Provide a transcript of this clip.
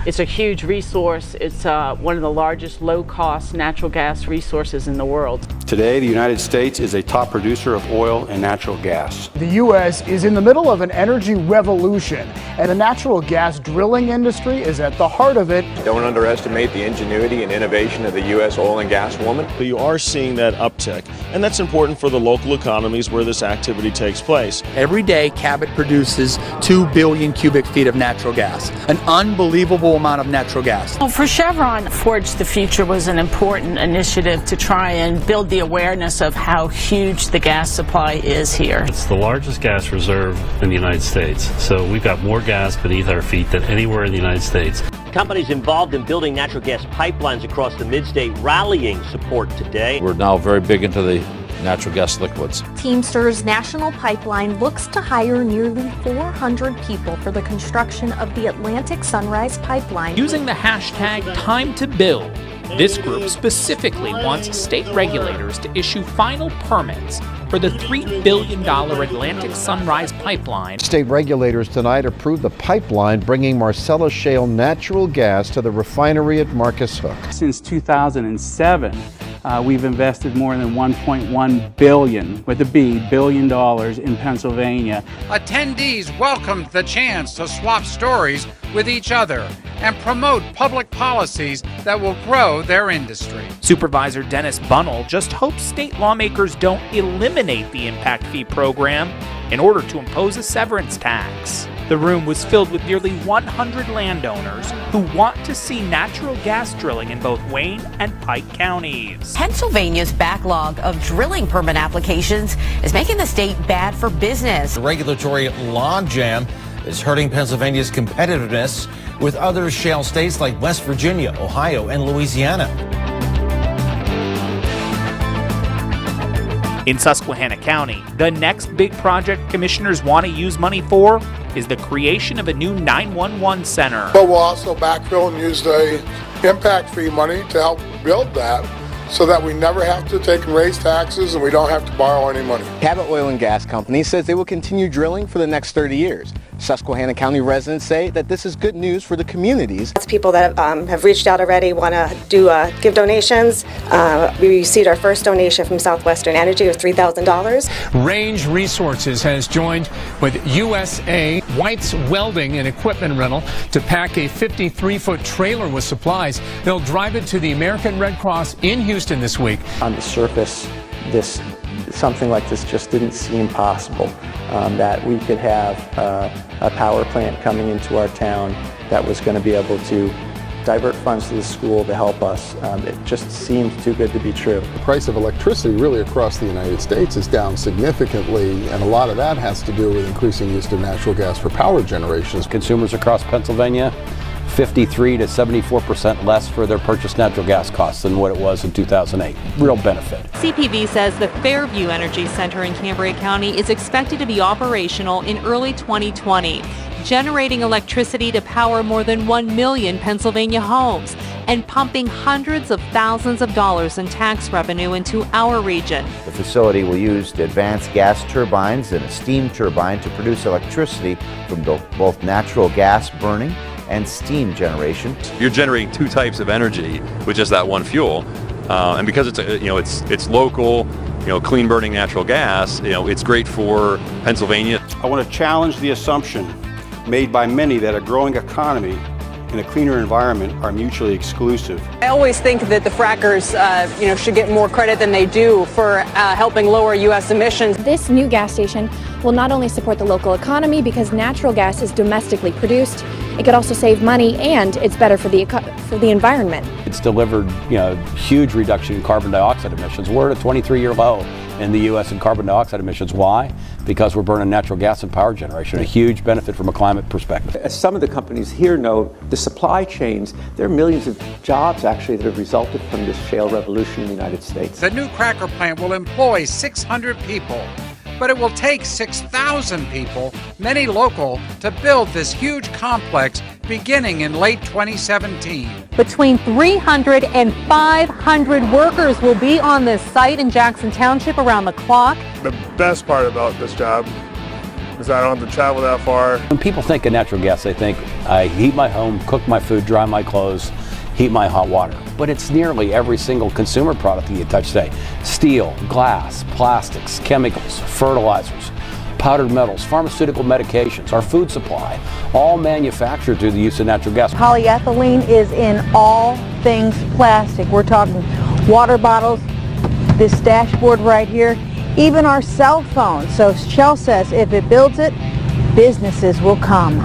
It's a huge resource. It's one of the largest low-cost natural gas resources in the world. Today, the United States is a top producer of oil and natural gas. The U.S. is in the middle of an energy revolution, and the natural gas drilling industry is at the heart of it. Don't underestimate the ingenuity and innovation of the U.S. oil and gas woman. But you are seeing that uptick, and that's important for the local economies where this activity takes place. Every day, Cabot produces 2 billion cubic feet of natural gas, an unbelievable amount of natural gas. Well, for Chevron, Forge the Future was an important initiative to try and build the awareness of how huge the gas supply is here. It's the largest gas reserve in the United States, so we've got more gas beneath our feet than anywhere in the United States. Companies involved in building natural gas pipelines across the mid-state rallying support today. We're now very big into the natural gas liquids. Teamsters National Pipeline looks to hire nearly 400 people for the construction of the Atlantic Sunrise Pipeline. Using the hashtag #TimeToBuild, this group specifically wants state regulators to issue final permits for the $3 billion Atlantic Sunrise Pipeline. State regulators tonight approved the pipeline bringing Marcellus Shale natural gas to the refinery at Marcus Hook. Since 2007, we've invested more than $1.1 billion, with a B, billion dollars in Pennsylvania. Attendees welcomed the chance to swap stories with each other and promote public policies that will grow their industry. Supervisor Dennis Bunnell just hopes state lawmakers don't eliminate the impact fee program in order to impose a severance tax. The room was filled with nearly 100 landowners who want to see natural gas drilling in both Wayne and Pike counties. Pennsylvania's backlog of drilling permit applications is making the state bad for business. The regulatory logjam is hurting Pennsylvania's competitiveness with other shale states like West Virginia, Ohio, and Louisiana. In Susquehanna County, the next big project commissioners want to use money for is the creation of a new 911 center. But we'll also backfill and use the impact fee money to help build that, so that we never have to take and raise taxes and we don't have to borrow any money. Cabot Oil and Gas Company says they will continue drilling for the next 30 years. Susquehanna County residents say that this is good news for the communities. It's people that have reached out already, want to give donations. We received our first donation from Southwestern Energy of $3,000. Range Resources has joined with USA White's Welding and Equipment Rental to pack a 53-foot trailer with supplies. They'll drive it to the American Red Cross in Houston this week. On the surface, something like this just didn't seem possible, that we could have a power plant coming into our town that was going to be able to divert funds to the school to help us. It just seemed too good to be true. The price of electricity really across the United States is down significantly, and a lot of that has to do with increasing use of natural gas for power generations. Consumers across Pennsylvania, 53 to 74% less for their purchased natural gas costs than what it was in 2008. Real benefit. CPV says the Fairview Energy Center in Cambria County is expected to be operational in early 2020, generating electricity to power more than 1 million Pennsylvania homes and pumping hundreds of thousands of dollars in tax revenue into our region. The facility will use the advanced gas turbines and a steam turbine to produce electricity from both natural gas burning and steam generation. You're generating two types of energy with just that one fuel, and because it's local, clean burning natural gas, it's great for Pennsylvania. I want to challenge the assumption made by many that a growing economy and a cleaner environment are mutually exclusive. I always think that the frackers, should get more credit than they do for helping lower U.S. emissions. This new gas station will not only support the local economy because natural gas is domestically produced, it could also save money, and it's better for the environment. It's delivered, huge reduction in carbon dioxide emissions. We're at a 23-year low in the U.S. in carbon dioxide emissions. Why? Because we're burning natural gas and power generation, a huge benefit from a climate perspective. As some of the companies here know, the supply chains, there are millions of jobs actually that have resulted from this shale revolution in the United States. The new cracker plant will employ 600 people, but it will take 6,000 people, many local, to build this huge complex beginning in late 2017. Between 300 and 500 workers will be on this site in Jackson Township around the clock. The best part about this job, so I don't have to travel that far. When people think of natural gas, they think I heat my home, cook my food, dry my clothes, heat my hot water. But it's nearly every single consumer product that you touch today. Steel, glass, plastics, chemicals, fertilizers, powdered metals, pharmaceutical medications, our food supply, all manufactured through the use of natural gas. Polyethylene is in all things plastic. We're talking water bottles, this dashboard right here, even our cell phones. So Shell says if it builds it, businesses will come.